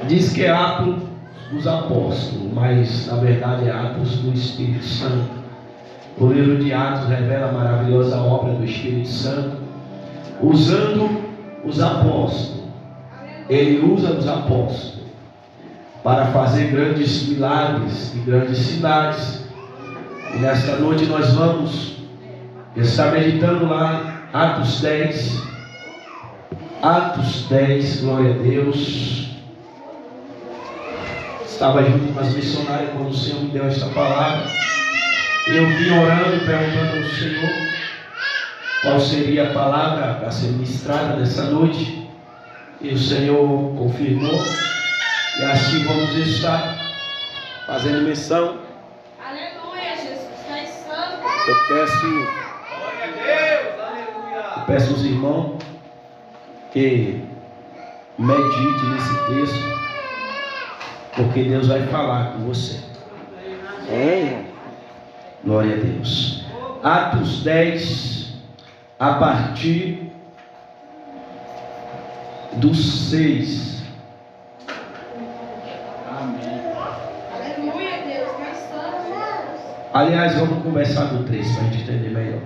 Diz que é Atos dos Apóstolos, mas na verdade é Atos do Espírito Santo. O livro de Atos revela a maravilhosa obra do Espírito Santo, usando os apóstolos. Ele usa os apóstolos para fazer grandes milagres e grandes sinais. E nesta noite nós vamos estar meditando lá Atos 10. Atos 10, glória a Deus. Estava junto com as missionárias quando o Senhor me deu esta palavra. Eu vim orando, perguntando ao Senhor qual seria a palavra para ser ministrada nessa noite. E o Senhor confirmou. E assim vamos estar fazendo missão. Aleluia, Jesus, está santo. Eu peço aos irmãos que medite nesse texto, porque Deus vai falar com você. Glória a Deus. Atos 10, a partir do 6. Amém. Aleluia, Deus, está santo. Aliás, vamos conversar do 3 para a gente entender melhor.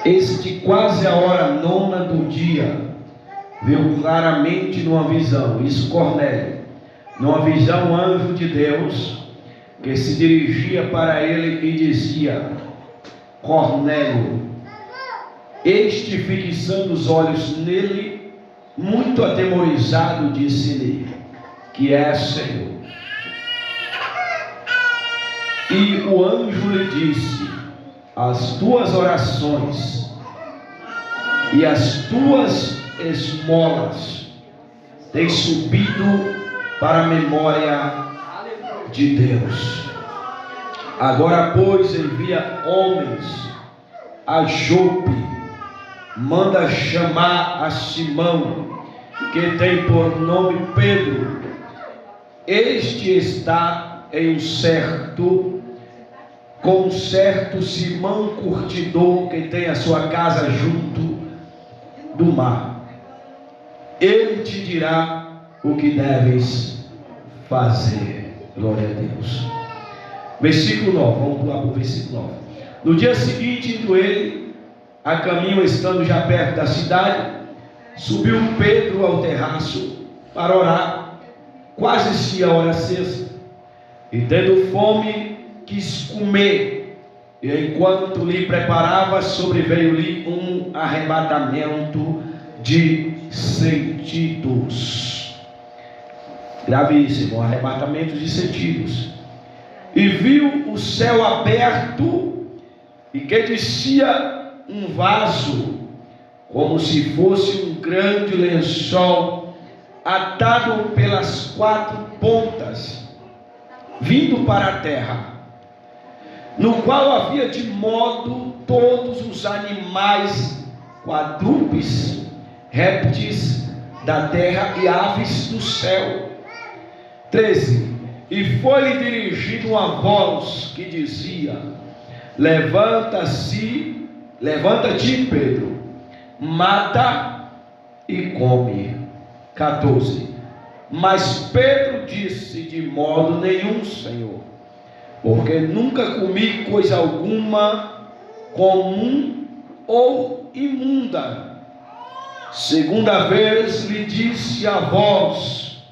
Eis que quase a hora 9 do dia, viu claramente numa visão, isso Cornélio, numa visão, um anjo de Deus, que se dirigia para ele e dizia: Cornélio. Este, fixando os olhos nele, muito atemorizado, disse-lhe: que é, Senhor? E o anjo lhe disse: as tuas orações e as tuas esmolas têm subido para a memória de Deus. Agora, pois, envia homens a Jope, manda chamar a Simão, que tem por nome Pedro. Este está com um certo Simão curtidor, que tem a sua casa junto do mar. Ele te dirá o que deves fazer. Glória a Deus. Versículo 9, vamos pular para o versículo 9. No dia seguinte, indo ele a caminho, estando já perto da cidade, subiu Pedro ao terraço para orar, quase se a hora sexta, e tendo fome, quis comer, e enquanto lhe preparava, sobreveio-lhe um arrebatamento de sentidos. Gravíssimo, arrebatamento de sentidos. E viu o céu aberto, e que descia um vaso, como se fosse um grande lençol, atado pelas 4 pontas, vindo para a terra, no qual havia de modo todos os animais, quadrúpedes, répteis da terra e aves do céu. 13. E foi-lhe dirigida uma voz que dizia: levanta-te, Pedro, mata e come. 14. Mas Pedro disse: de modo nenhum, Senhor, porque nunca comi coisa alguma comum ou imunda. Segunda vez lhe disse a voz: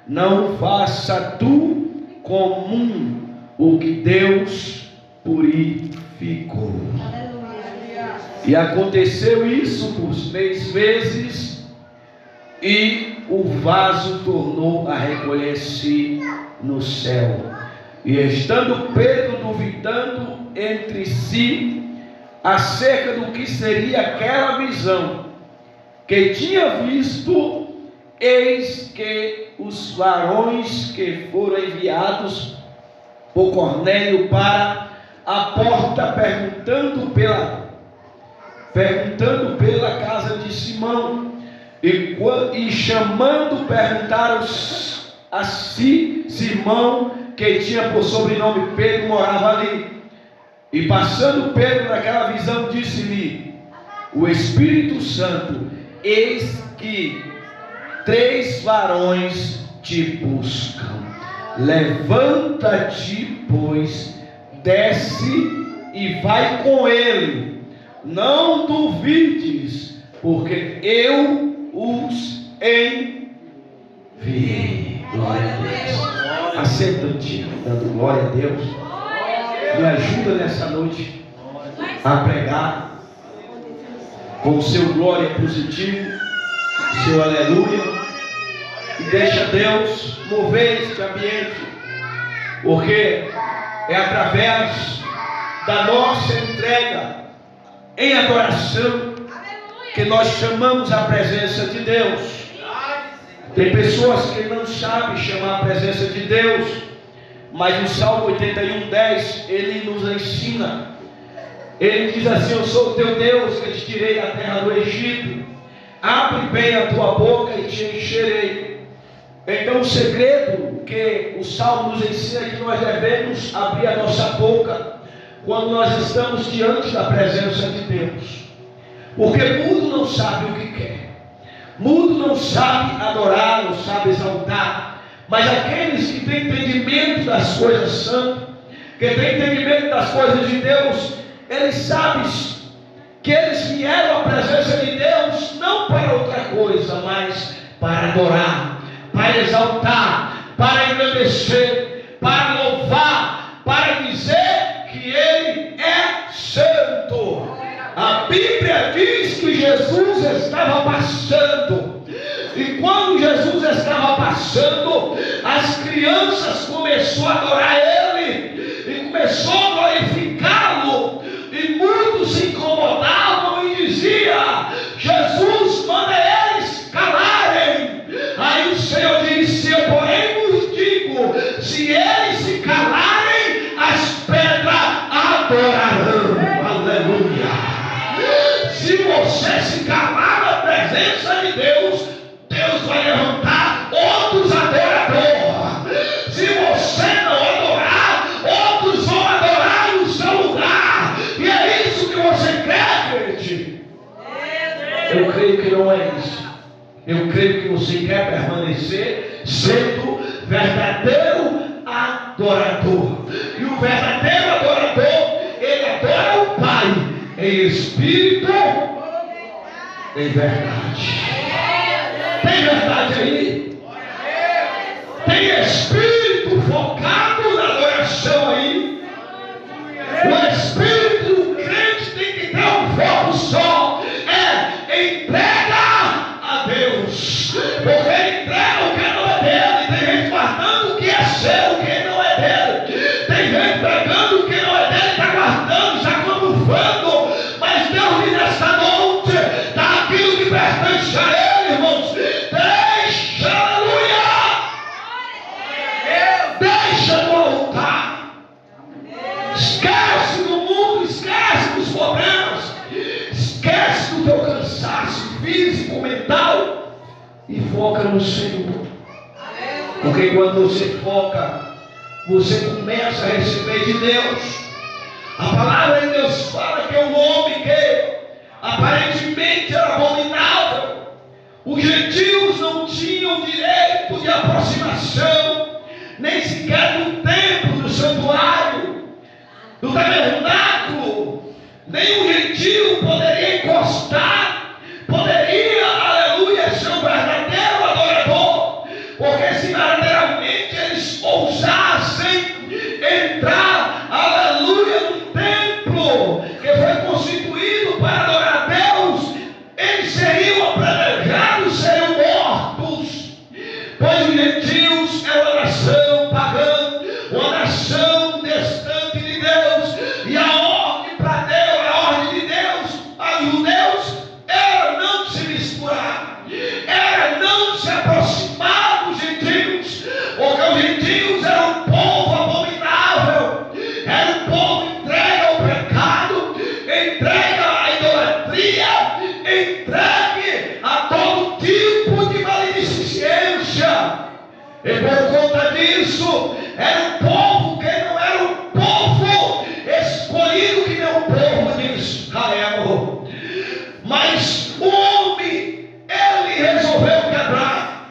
não faça tu comum o que Deus purificou. Aleluia. E aconteceu isso por 3 vezes, e o vaso tornou a recolher-se no céu. E estando Pedro duvidando entre si acerca do que seria aquela visão que tinha visto, eis que os varões que foram enviados por Cornélio para a porta, perguntando pela casa de Simão, e chamando, perguntaram a si Simão, que tinha por sobrenome Pedro, morava ali. E passando Pedro naquela visão, disse-lhe o Espírito Santo: eis que 3 varões te buscam. Levanta-te, pois, desce e vai com ele. Não duvides, porque eu os enviei. Glória a Deus. Assenta-te, dando glória a Deus. Me ajuda nessa noite a pregar com o seu glória positivo, seu aleluia, e deixa Deus mover este ambiente, porque é através da nossa entrega em adoração que nós chamamos a presença de Deus. Tem pessoas que não sabem chamar a presença de Deus, mas no Salmo 81:10 ele nos ensina. Ele diz assim: eu sou o teu Deus que te tirei da terra do Egito, abre bem a tua boca e te encherei. Então o segredo que o Salmo nos ensina é que nós devemos abrir a nossa boca quando nós estamos diante da presença de Deus, porque mudo não sabe o que quer, mudo não sabe adorar, não sabe exaltar, mas aqueles que têm entendimento das coisas santas, que têm entendimento das coisas de Deus, eles sabem que eles vieram à presença de Deus não para outra coisa, mas para adorar, para exaltar, para engrandecer, para louvar, para dizer que Ele é santo. A Bíblia diz que Jesus estava passando, e quando Jesus estava passando, as crianças começaram a adorar Ele e começou a glorificá-lo, e muitos se incomodavam e diziam: Jesus, manda eles calarem. Aí o Senhor disse: eu porém vos digo, se eles se calarem, as pedras adorarão. Aleluia. Se você se calar na presença de Deus, Deus vai levantar outros adoradores. Se você não adorar, outros vão adorar no seu lugar. E é isso que você quer, gente? Eu creio que não é isso. Eu creio que você quer permanecer sendo verdadeiro adorador. E o verdadeiro adorador, ele adora o Pai em espírito, em verdade. Tem verdade aí? Tem espírito focado na adoração aí? O espírito do crente tem que ter um foco só: é entrega a Deus, porque ele entrega o que não é dele. Tem gente guardando o que é seu, o que não é dele. Tem gente pregando o que não é dele, está guardando, já camuflando. Mas Deus diz nesta noite: dá aquilo que pertence a ele, irmãos. Deixa, aleluia, deixa no altar. Esquece do mundo, esquece dos problemas, esquece do teu cansaço físico, mental, e foca no Senhor. Porque quando você foca, você começa a receber de Deus. A palavra de Deus fala que é um homem que aparentemente era abominável. Os gentios não tinham direito de aproximação, nem sequer do templo, do santuário, do tabernáculo. Nenhum gentio poderia encostar, poderia, aleluia, ser um verdadeiro adorador, porque se verdadeiramente eles ousassem entrar, aleluia, no templo que foi constituído para adorar a Deus, eles seriam apedrejados, seriam mortos, pois os gentios é uma nação pagã, uma nação distante de Deus, e a ordem para Deus, a ordem de Deus aos judeus era não se misturar, era não se aproximar dos gentios, porque os gentios eram um povo abominável, era um povo entregue ao pecado, entregue à idolatria, entregue a todo tipo de maledicência. E por conta disso, era um povo que não era um povo escolhido, que nem o povo de Israel. Mas o homem, ele resolveu quebrar.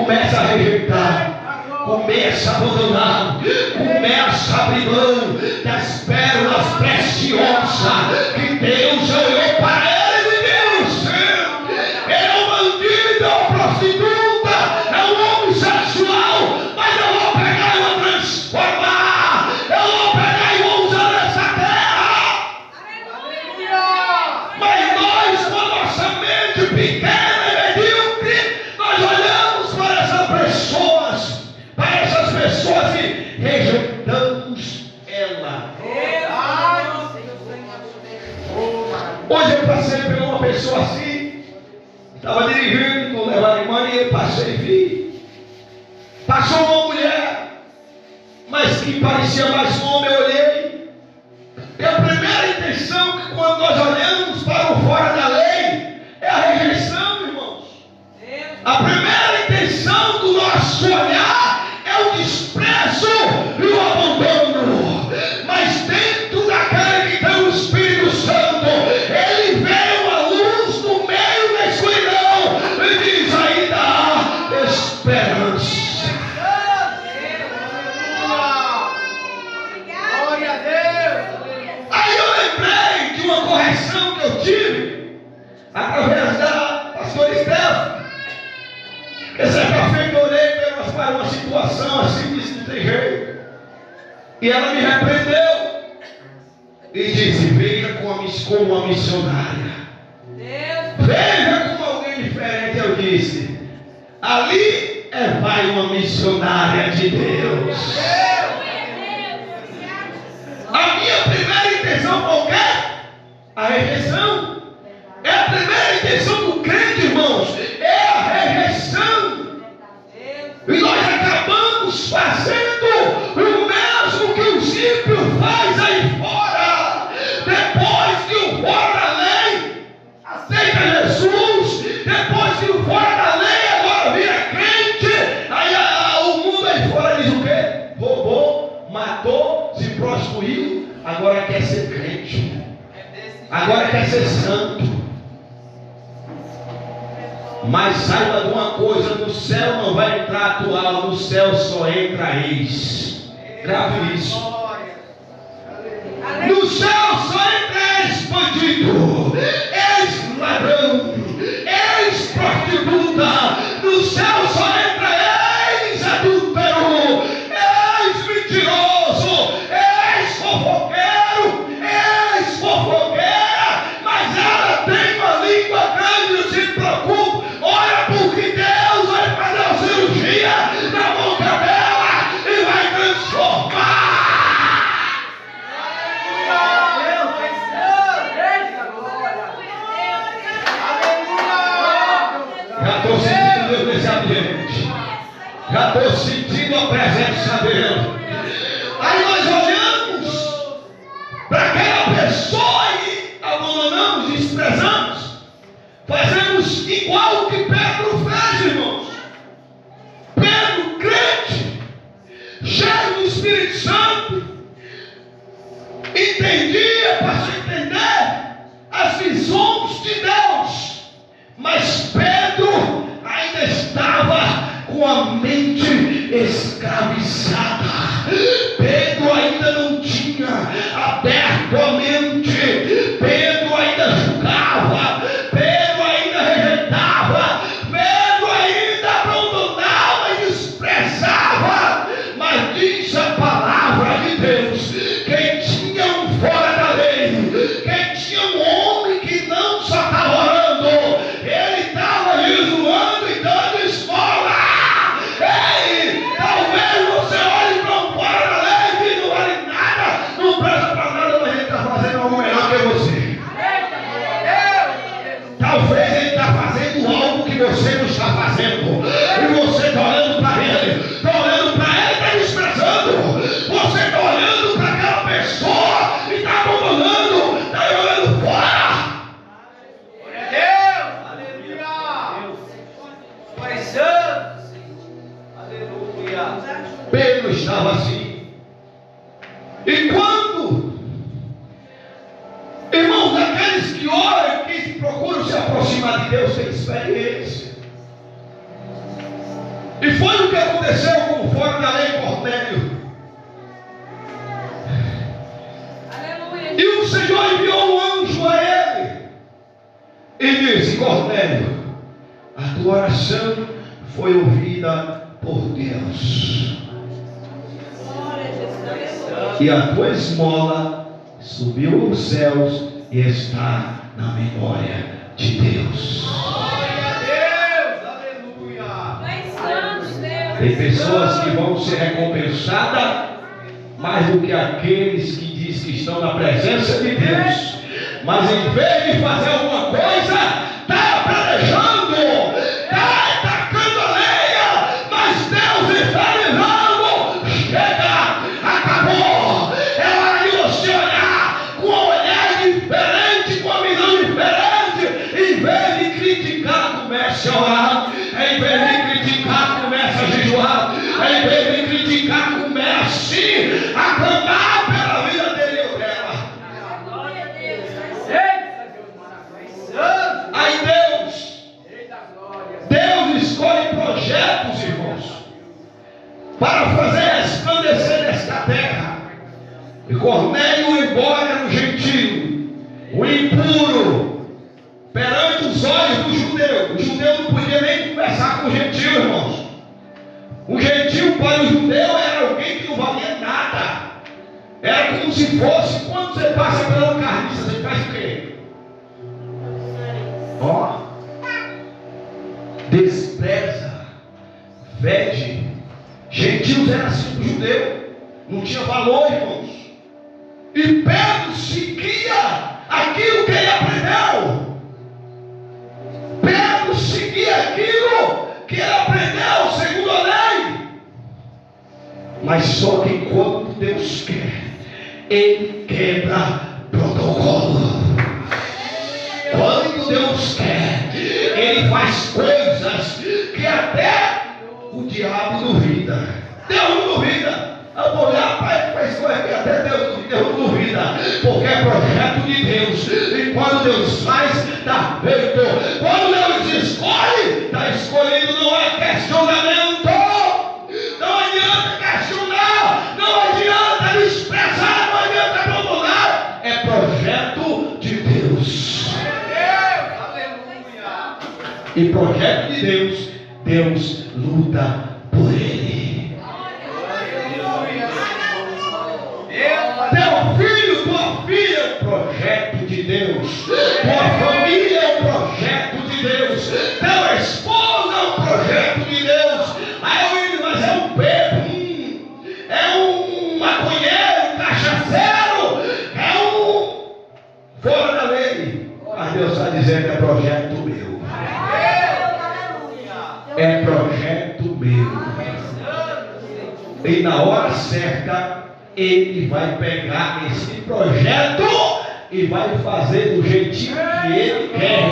começa a rejeitar, começa a abandonar, começa a abrir mão das pérolas preciosas que Deus olhou para ele e disse: ele é um bandido, é uma prostituta, é um homem sexual, mas eu vou pegar e vou transformar, eu vou pegar e vou usar nessa terra. Mas nós, com a nossa mente pequena e medíocre, nós olhamos para essas pessoas e rejeitamos ela. Hoje eu passei por uma pessoa assim, estava dirigindo com levar a mãe e eu passei e vi. Passou uma mulher, mas que parecia mais um homem, eu olhei. E a primeira intenção que quando nós olhamos para o fora da lei é a rejeição, irmãos. A primeira intenção do nosso olhar é o desprezo e o abandono. Mas dentro daquele que tem o Espírito Santo, ele vê uma luz no meio da escuridão e diz: ainda há esperança. Aí eu lembrei de uma correção que eu tive através da pastora Estela. Que certa feita eu olhei para uma situação assim, disse: não tem jeito. E ela me repreendeu e disse: veja como uma missionária, veja como alguém diferente. Eu disse: ali vai uma missionária de Deus. A minha primeira intenção qual é? A rejeição. É a primeira intenção do crente, irmãos, é a rejeição. E nós acabamos fazendo o mesmo que o ímpio faz aí fora. Depois que o fora da lei aceita Jesus, depois que o fora da lei agora vira crente, aí o mundo aí fora diz o quê? Roubou, matou, se prostituiu, agora quer ser crente, agora quer ser santo. Mas saiba de uma coisa: no céu não vai entrar atual, no céu só entra ex. Grave isso. No céu só entra ex-bandido, ex-ladrão, ex-prostituta. No céu só entra ex-adúltero, ex-mentiroso, ex-fofoqueiro, ex-fofoqueira. Mas ela tem uma língua grande, não se preocupe. Olha, porque Deus vai fazer uma cirurgia na boca dela e vai transformar. Já estou sentindo Deus nesse ambiente. Já estou sentindo a presença dele. Aí nós olhamos para aquela pessoa e abandonamos, desprezamos. Fazemos igual que Pedro fez, irmãos. Pedro, crente, cheio do Espírito Santo, entendia, para se entender, as visões de Deus. Mas Pedro ainda estava com a mente escravizada. Pedro ainda não tinha aberto a mente. Pedro ainda julgava. Pedro ainda rejeitava. Pedro ainda abandonava e desprezava. Mas diz a palavra de Deus: quem tinha um fora da lei, quem tinha um homem que não só estava orando, ele estava jejuando e dando esmola. Ei, talvez você olhe para um fora da lei que não vale nada, não presta para nada, mas ele está fazendo algo melhor que você. Talvez ele está fazendo algo que você não está fazendo, e você está olhando para ele, está olhando para ele e está desprezando. Você está olhando para aquela pessoa e está abandonando, está jogando fora. Pedro estava assim. E quando, irmãos, aqueles que oram, que procuram se aproximar de Deus, têm experiência. E foi o que aconteceu conforme a lei Cornélio. Aleluia. E o Senhor enviou um anjo a ele e disse: Cornélio, a tua oração foi ouvida por Deus, Glória a Jesus. Aleluia. e a tua esmola subiu aos céus e está na memória de Deus. Pai Santo, Deus. Tem pessoas que vão ser recompensadas mais do que aqueles que diz que estão na presença de Deus, mas em vez de fazer alguma coisa, está planejando, está tacando a lenha, mas Deus está dizendo: chega, acabou. É hora de você olhar com um olhar diferente, com uma visão diferente. Em vez de criticar, comece a orar. Em vez de criticar, comece a jejuar. Em vez de criticar, comece a clamar pela vida dele ou dela. Glória a Deus. Aí Deus escolhe projetos, irmãos, para fazer resplandecer nesta terra. E Cornélio, embora era um gentio, um impuro, perante os olhos do judeu, o judeu não podia nem conversar com o gentio, irmãos. Um gentio para o judeu era alguém que não valia nada. Era como se fosse, quando você passa pela carniça, você faz o quê? Ó, despreza, vede. Gentios era assim do judeu, não tinha valor, irmãos. E Pedro seguia aquilo que ele aprendeu. Pedro seguia aquilo que ele aprendeu segundo a lei. Mas só que quando Deus quer, ele quebra protocolo. Quando Deus quer, ele faz coisas que até o diabo duvida. Deus não duvida. Eu vou olhar para ele, faz coisas que até Deus não duvida, porque é projeto de Deus. E quando Deus faz, está feito. Quando Deus escolhe, está escolhido. Não é questionamento. Não adianta questionar, não adianta desprezar, não adianta abandonar. É projeto de Deus. E projeto de Deus, Deus luta por ele. Teu filho, tua filha é um projeto de Deus. Tua família é um projeto de Deus. Teu esposo é um projeto de Deus. Aí eu digo, mas é um bebo, é um maconheiro, um cachaceiro, é um fora da lei. Mas Deus está dizendo: é projeto meu. É projeto meu. E na hora certa, ele vai pegar esse projeto e vai fazer do jeitinho que ele quer.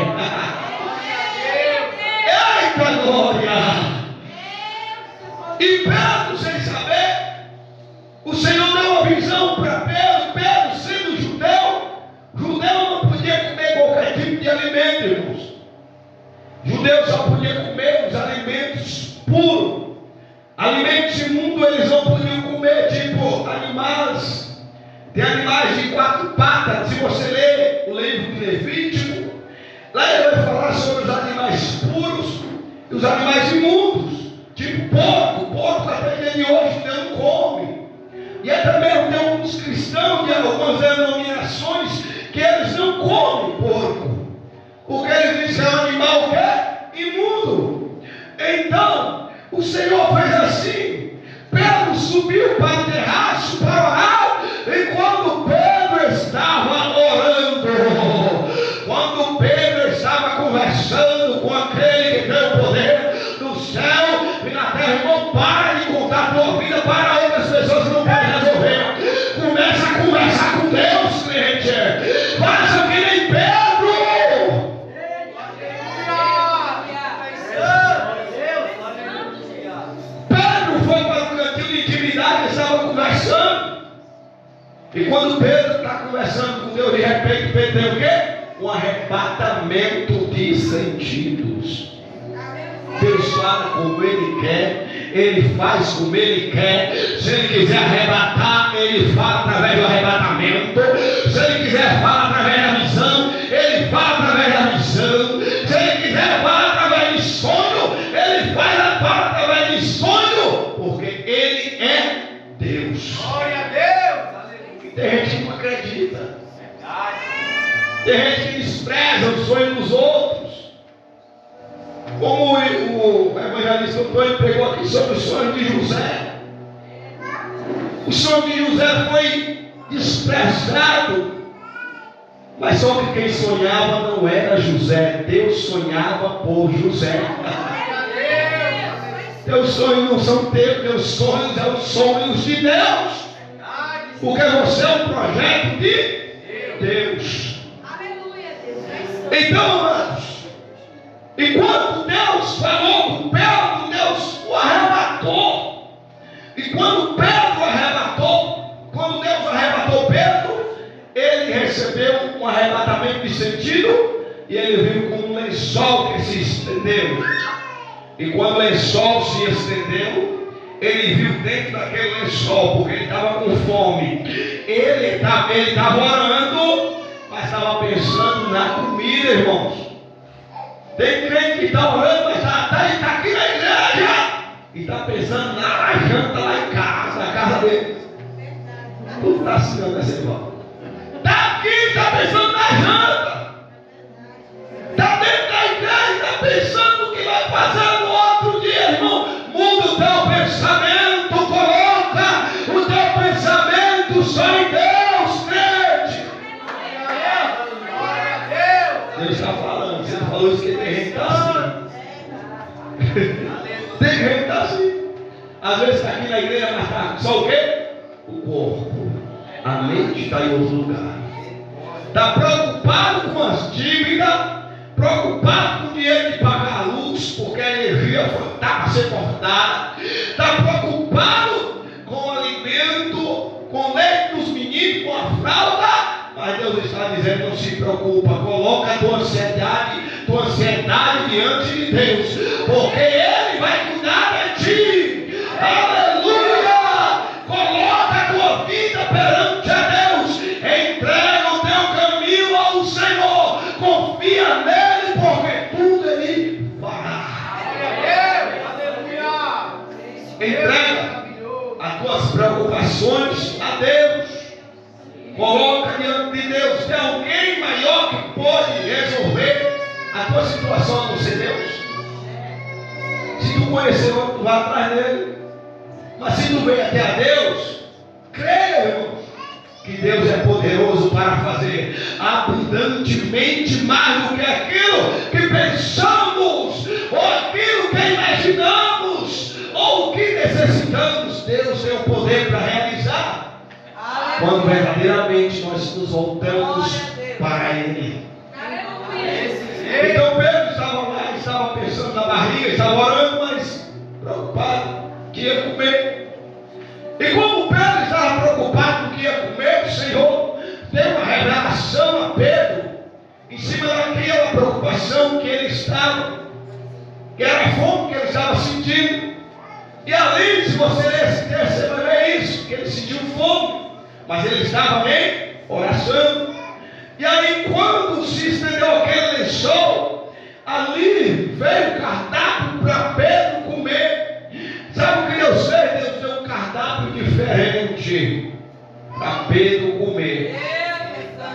Eita glória! E Pedro, sem saber, o Senhor deu uma visão para Pedro. Pedro, sendo judeu não podia comer qualquer tipo de alimento, irmãos. Judeu só podia comer os alimentos puros. Alimentos imundos eles não podiam comer, tipo animais. Tem animais de 4 patas. Se você ler o livro de Levítico, lá ele vai falar sobre os animais puros e os animais imundos, tipo porco. Porco até de hoje Deus não come. E até mesmo tem alguns cristãos de algumas denominações que eles não comem porco, porque eles dizem que é um animal que é imundo. Então o Senhor fez assim. Pedro subiu para o terraço para orar. E quando Pedro estava orando, quando Pedro estava conversando com aquele que tem o poder do céu e na terra, irmão, para de contar a tua vida para outras pessoas que não podem resolver. Começa a conversar com Deus, crente. Faça que nem Pedro. Estava conversando, e quando Pedro está conversando com Deus, de repente Pedro tem o quê? Um arrebatamento de sentidos. Deus fala como Ele quer, Ele faz como Ele quer. Se Ele quiser arrebatar, Ele fala através do arrebatamento. Se Ele quiser falar através da visão, Ele fala através da visão. Se Ele quiser falar através de sonho, Ele fala através de sonho, porque Ele é Deus. Glória a Deus. Tem gente que não acredita. Tem gente que despreza o sonho dos outros. Como o evangelista Antônio pregou aqui sobre o sonho de José. O sonho de José foi desprezado. Mas só que quem sonhava não era José. Deus sonhava por José. Teus sonhos não são teus sonhos são os sonhos de Deus. Porque você é um projeto de Deus. Então, amados, enquanto Deus falou com Pedro, Deus o arrebatou. E quando Pedro arrebatou, quando Deus arrebatou Pedro, ele recebeu um arrebatamento de sentido e ele viu como um lençol que se estendeu. E quando o lençol se estendeu, ele viu dentro daquele lençol, porque ele estava com fome. Ele estava orando, mas estava pensando na comida, irmãos. Tem crente que está orando, mas está aqui na igreja e está pensando na janta lá em casa, na casa dele. Tu está assinando essa irmã. Está aqui, está pensando na janta. Está dentro da igreja, está pensando no que vai fazer no outro dia, irmão. Muda o teu pensamento, coloca o teu pensamento só em Deus, crente. Glória a Deus. Deus está falando, você falou isso que tem gente que está assim. Tem gente que está assim. Às vezes está aqui na igreja, mas está só o quê? O corpo. A mente está em outro lugar. Está preocupado com as dívidas, preocupado com o dinheiro de pagar a luz, porque a energia está para ser cortada. Está preocupado com o alimento, com o leite dos meninos, com a fralda. Mas Deus está dizendo, não se preocupa, coloca a tua ansiedade diante de Deus, porque Ele vai cuidar de ti. Aleluia! Coloca a tua vida perante a Deus, entrega o teu caminho ao Senhor, confia nele, porque tudo Ele fará. Entrega as tuas preocupações a Deus. Coloca diante de Deus. Tem alguém maior que pode resolver a tua situação a não ser Deus? Se tu conhecer outro, tu vai atrás dele. Mas se tu vem até a Deus, creia, irmão, que Deus é poderoso para fazer abundantemente mais do que aquilo que pensamos, ou aquilo que imaginamos, ou o que necessitamos. Deus tem o poder para realizar. Quando verdadeiramente nós nos voltamos para Ele. Então Pedro estava lá, estava pensando na barriga, estava orando, mas preocupado que ia comer. E como Pedro estava preocupado com que ia comer, o Senhor deu uma revelação a Pedro em cima daquela preocupação que ele estava, que era a fome que ele estava sentindo. E ali, se você ler esse texto, você vai ver isso, que ele sentiu fome. Mas ele estava em oração. E aí, quando se estendeu aquele lençol, ali veio o cardápio para Pedro comer. Sabe o que Deus fez? Deus deu um cardápio diferente para Pedro comer.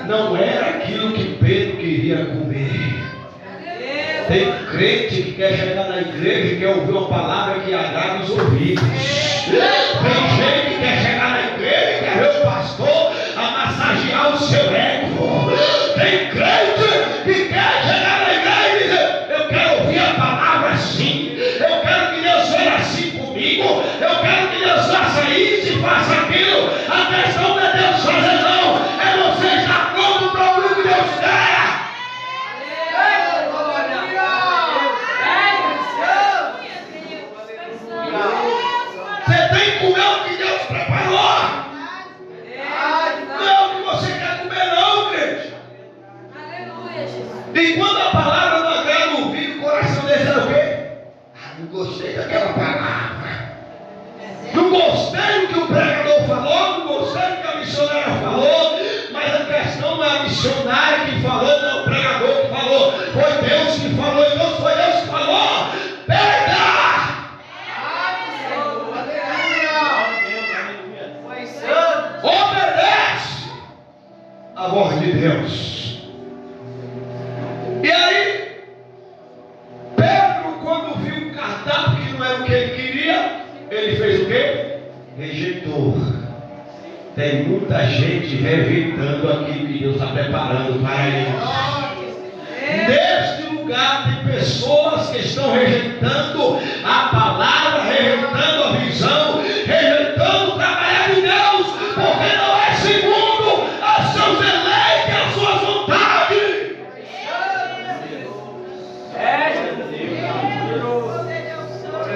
Não era aquilo que Pedro queria comer. Tem crente que quer chegar na igreja e quer ouvir uma palavra que agrada os ouvidos. Tem gente que quer chegar na igreja e quer ver o pastor a massagear o seu ego. Tem crente que quer chegar na igreja e dizer, eu quero ouvir a palavra assim. Eu quero que Deus seja assim comigo. Eu quero que Deus faça isso e faça aquilo. A questão não é Deus fazer não. É você estar pronto para ouvir o que Deus quer. Você tem que comer o que Deus preparou. Não é o que você quer comer não, crente. E quando a palavra não agrada o ouvido, o coração dele é o quê? gostei daquela palavra. Não gostei do que o pregador falou, não gostei do que a missionária falou, mas a questão não é a missionária que falou, não é o pregador que falou, foi Deus que falou, então foi Deus que falou. Pega! Obedece a voz de Deus. E aí, Pedro, quando viu o cardápio que não era o que ele queria, ele fez o quê? Rejeitou. Tem muita gente rejeitando aquilo que Deus está preparando para eles. Neste lugar tem pessoas que estão rejeitando a palavra, rejeitando a visão, rejeitando o trabalho de Deus, porque não é segundo a seus eleitos e a sua vontade.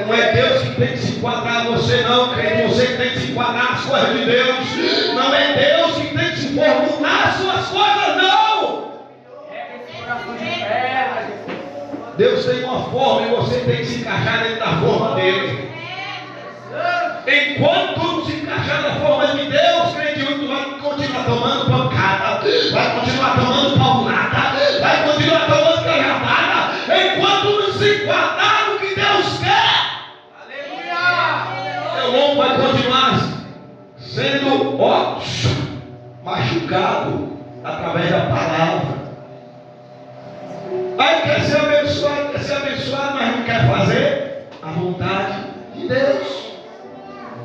Não é Deus que tem que se enquadrar você, não, crente. Você que tem que se enquadrar as coisas de Deus. Não é Deus que tem que se formular as suas coisas, não. Deus tem uma forma e você tem que se encaixar dentro da forma dele. Enquanto não se encaixar na forma de Deus, crente, tu vai continuar tomando pancada, vai continuar tomando paulada, vai continuar tomando carregada, enquanto não se enquadrar no que Deus quer. Teu ombro vai continuar sendo machucado através da palavra. Aí quer ser abençoado, mas não quer fazer a vontade de Deus.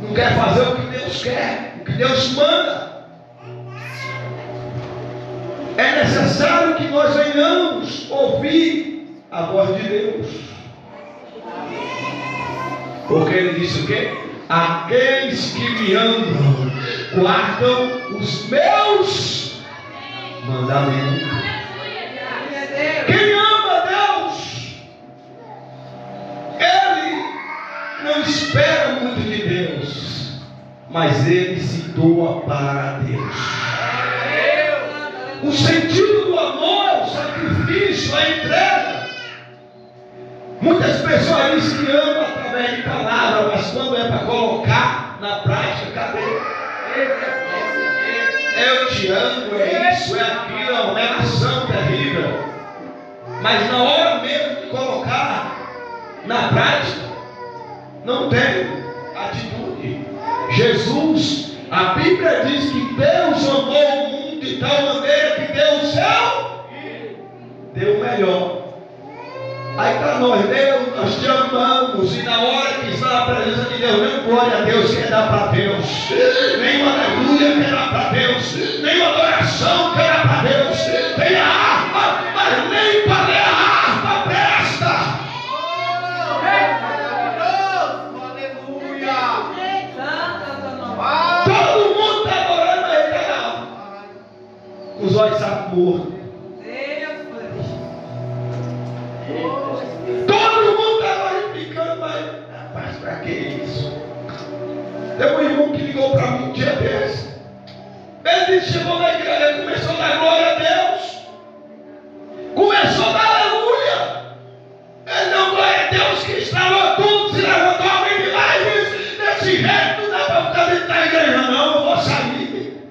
Não quer fazer o que Deus quer, o que Deus manda. É necessário que nós venhamos ouvir a voz de Deus. Porque ele disse o quê? Aqueles que me amam guardam os meus mandamentos. Quem ama Deus, ele não espera muito de Deus, mas ele se doa para Deus. O sentido do amor é o sacrifício, a entrega. Muitas pessoas dizem que amam através de palavras, mas quando é para colocar na prática, cadê? Eu te amo, é isso, é aquilo, é uma relação terrível. Mas na hora mesmo de colocar na prática, não tem atitude. Jesus, a Bíblia diz que Deus amou o mundo de tal maneira que deu o céu, deu o melhor. Aí para nós, Deus, nós te amamos, e na hora que está na presença de Deus, nem glória a Deus quer dar para Deus, nem uma aleluia quer dar para Deus, nem uma adoração quer dar para Deus. Tem a harpa, mas nem para ler a harpa presta. Todo mundo está adorando, mas ele está lá, os olhos mortos. Para que isso? Tem um irmão que ligou para mim um dia desse. Ele disse, chegou na igreja, começou a dar glória a Deus, começou a dar aleluia. Ele deu glória a Deus que estralou tudo, se levantou alguém de lá e disse, desse jeito não dá para ficar dentro da igreja não, eu vou sair.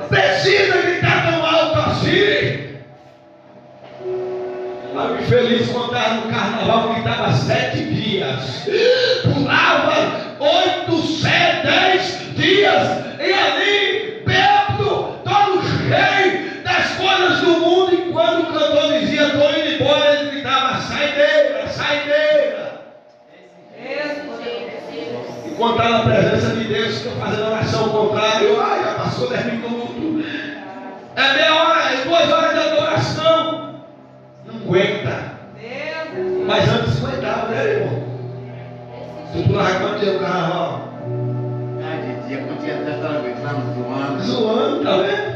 Precisa gritar tão alto assim. Eu fiquei feliz quando estava no carnaval, que estava 7 dias, pulava 8, 7, 10 dias, e ali, bêbado, todo cheio das coisas do mundo, e quando o cantor dizia, estou indo embora, ele gritava, saideira, saideira. E quando está na presença de Deus, fica fazendo oração ao contrário, já passou 10 minutos, é meia hora, é 2 horas de adoração. Não aguenta. Mas antes aguentava, né, irmão? Tu pulava quanto dia o carnaval? De dia, quando tinha tanta zoando. Zoando, tá vendo?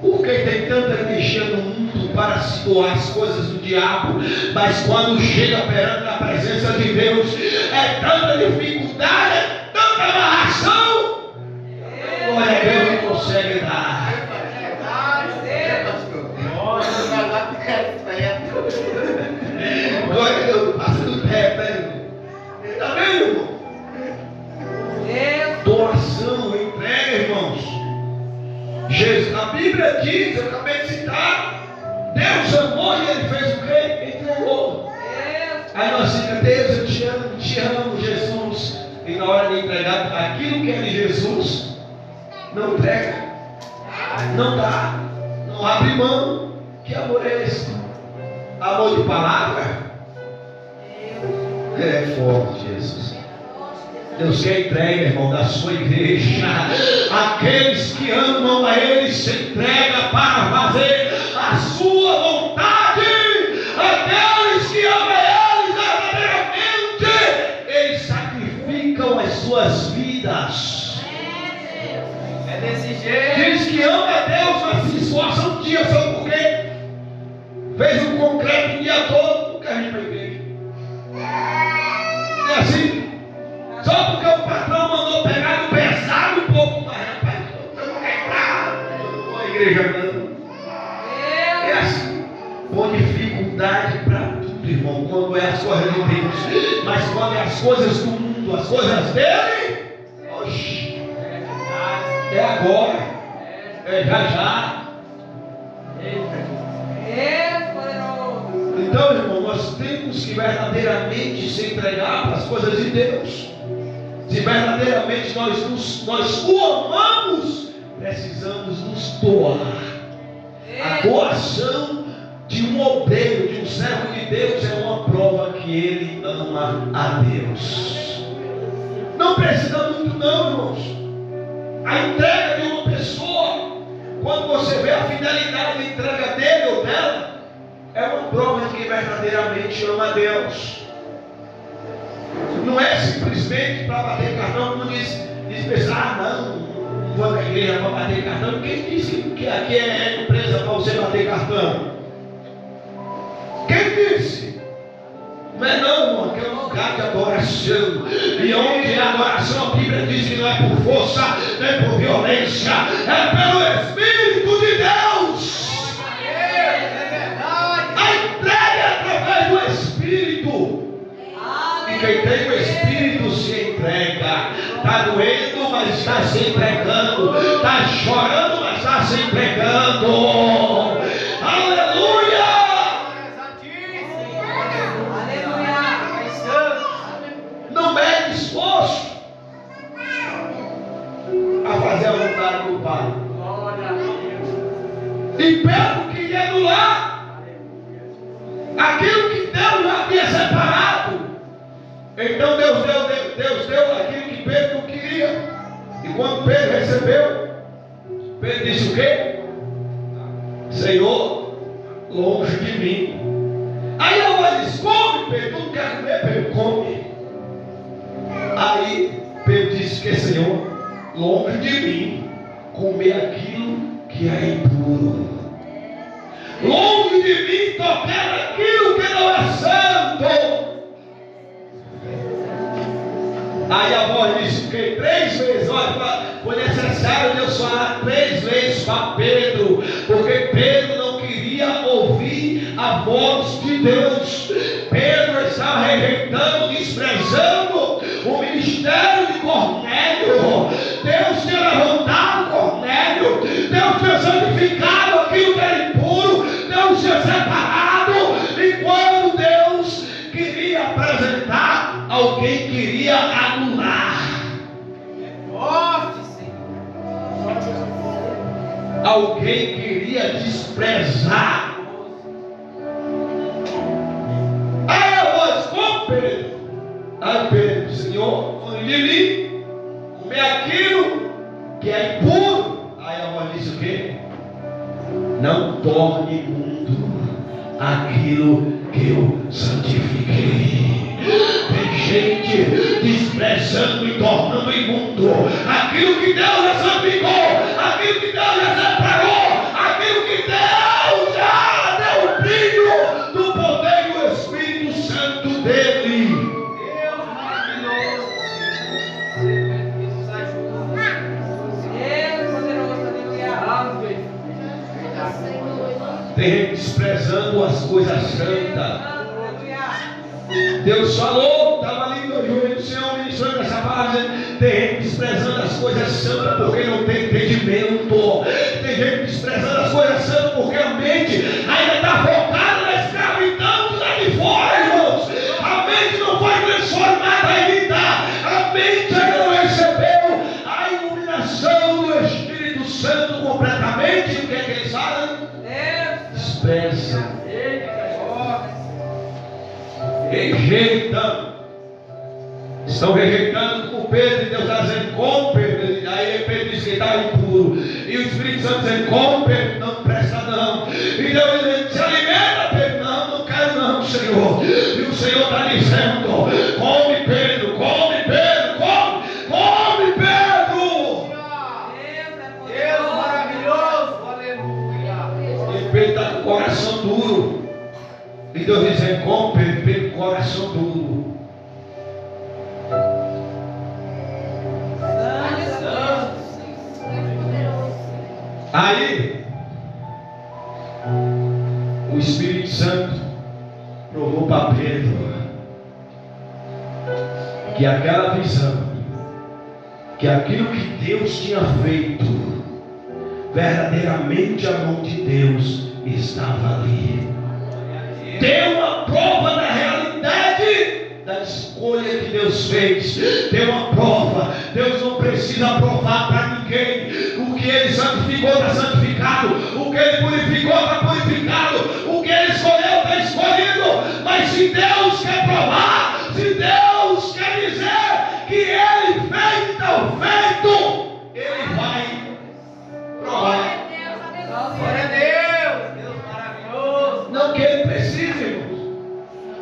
Porque tem tanta energia no mundo para se doar as coisas do diabo, mas quando chega perante a presença de Deus, é tanta dificuldade, é tanta amarração. Glória a Deus que consegue dar. Glória a Deus, passa do pé. Deus amou e ele fez o quê? Entregou. Aí nós ficamos, Deus, eu te amo, Jesus. E na hora de entregar aquilo que é de Jesus, não entrega, não dá, não abre mão. Que amor é esse? Amor de palavra? É forte, Jesus. Deus quer entrega, irmão, da sua igreja. Aqueles que amam a Ele se entregam para fazer a sua vontade. Aqueles que amam a Ele verdadeiramente, eles sacrificam as suas vidas. É desse jeito. Diz que ama a Deus, mas se esforça um dia, sabe por quê? Fez um concreto o dia todo, não quer ir para a igreja. É assim. Só porque o patrão mandou pegar no pesado um pouco mais, rapaz, estamos quebrados. A igreja não. É assim. Põe dificuldade para tudo, irmão, quando é as coisas de Deus. Mas quando é as coisas do mundo, as coisas dele, oxi, é agora, é já. Então, irmão, nós temos que verdadeiramente se entregar para as coisas de Deus. Se verdadeiramente nós o amamos, precisamos nos doar. A doação de um obreiro, de um servo de Deus, é uma prova que ele ama a Deus. Não precisa muito não, irmãos. A entrega de uma pessoa, quando você vê a fidelidade de entrega dele ou dela, é uma prova de que verdadeiramente ama a Deus. Não é simplesmente para bater cartão, como diz pensar, não vou na igreja para bater cartão. Quem disse que aqui é empresa para você bater cartão? Quem disse? Não é não, irmão, aqui é um lugar de adoração. E onde é adoração, a Bíblia diz que não é por força, não é por violência, é pelo Espírito de Deus. A entrega é através do Espírito. E quem tem o Espírito se entrega. Está doendo, mas está se entregando. Está chorando, mas está se entregando. Aleluia! Não mede esforço a fazer a vontade do Pai. E Pedro queria anular aquilo que Deus já havia separado. Então Deus deu aquilo que Pedro não queria. E quando Pedro recebeu, Pedro disse o quê? Senhor, longe de mim. Aí a voz disse, come, Pedro, tu não quer comer, Pedro, come. Aí Pedro disse que Senhor, longe de mim, comer aquilo que é impuro. Longe de mim, tocar aquilo que não é santo. Aí a voz disse que 3 vezes, olha, foi necessário Deus falar 3 vezes para Pedro, porque Pedro não queria ouvir a voz de Deus. Pedro estava rejeitando, desprezando o ministério de Cornélio. Deus tinha levantado Cornélio, Deus tinha santificado aquilo que era impuro, Deus tinha separado, e quando Deus queria apresentar, alguém queria anular. Alguém queria desprezar. Aí a voz, ô Pedro. Aí Pedro, Senhor, longe de mim, comer aquilo que é impuro. Aí a voz disse o quê? Não torne imundo aquilo que eu santifiquei. Tem gente desprezando e tornando imundo aquilo que Deus já santificou, aquilo que Deus já separou, aquilo que Deus já deu o brilho do poder e do Espírito Santo dele. Deus maravilhoso. Nos ajuda. Deus poderoso, aleluia. Tem gente desprezando as coisas santas. Deus falou, estava ali no joelho do Senhor, ministrando essa palavra. Tem gente desprezando as coisas santas porque não tem entendimento. Tem gente desprezando as coisas santas porque a mente ainda está menospreza, rejeitando. Estão rejeitando com Pedro, e Deus está dizendo: como Pedro? Aí Pedro disse que está impuro, e o Espírito Santo dizendo: como Pedro? Não presta não. E Deus dizendo: se alimenta Pedro. Não quero não, Senhor. E o Senhor está dizendo: come Pedro, come Pedro, come Pedro. Deus maravilhoso, aleluia. E Pedro está com o coração duro, e Deus dizendo: come Pedro, Pedro com o coração duro. Aí o Espírito Santo provou para Pedro que aquela visão, que aquilo que Deus tinha feito, verdadeiramente a mão de Deus estava ali. Deu uma prova da realidade da escolha que Deus fez. Deu uma prova. Deus não precisa provar para ninguém. O que Ele santificou está santificado, o que Ele purificou está purificado, o que Ele escolheu está escolhido. Mas se Deus quer provar, se Deus quer dizer que Ele fez, então feito, Ele vai provar. Glória a Deus, Deus maravilhoso. Não que Ele precise, irmãos.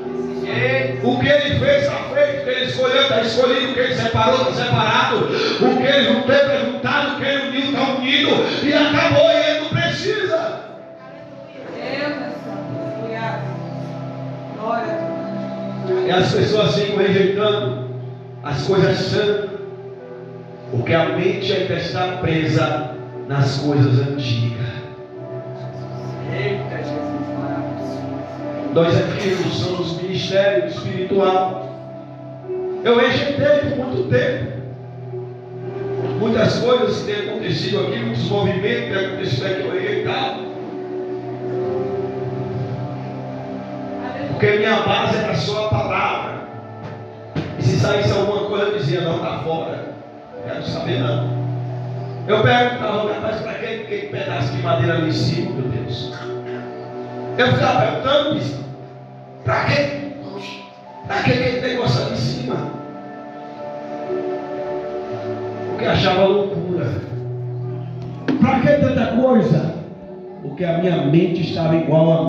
Desse jeito. O que Ele fez está feito, o que Ele escolheu está escolhido, o que Ele separou está separado, o que Ele juntou está juntado, o que Ele uniu está unido, e acabou, e Ele não precisa. E as pessoas ficam rejeitando as coisas santas, porque a mente ainda está presa nas coisas antigas. Eita, Jesus maravilhoso. Nós aqui somos ministério espiritual. Eu rejeitei por muito tempo muitas coisas que têm acontecido aqui, muitos movimentos que têm acontecido aqui, eu rejeitava. Porque minha base era só a palavra. E se saísse alguma coisa, eu dizia: não, está fora. Não quero saber não. Eu perguntava: rapaz, para que aquele pedaço de madeira ali em cima, meu Deus? Eu ficava perguntando isso. Para quê? Para que aquele negócio ali em cima? Porque achava loucura. Para que tanta coisa? Porque a minha mente estava igual a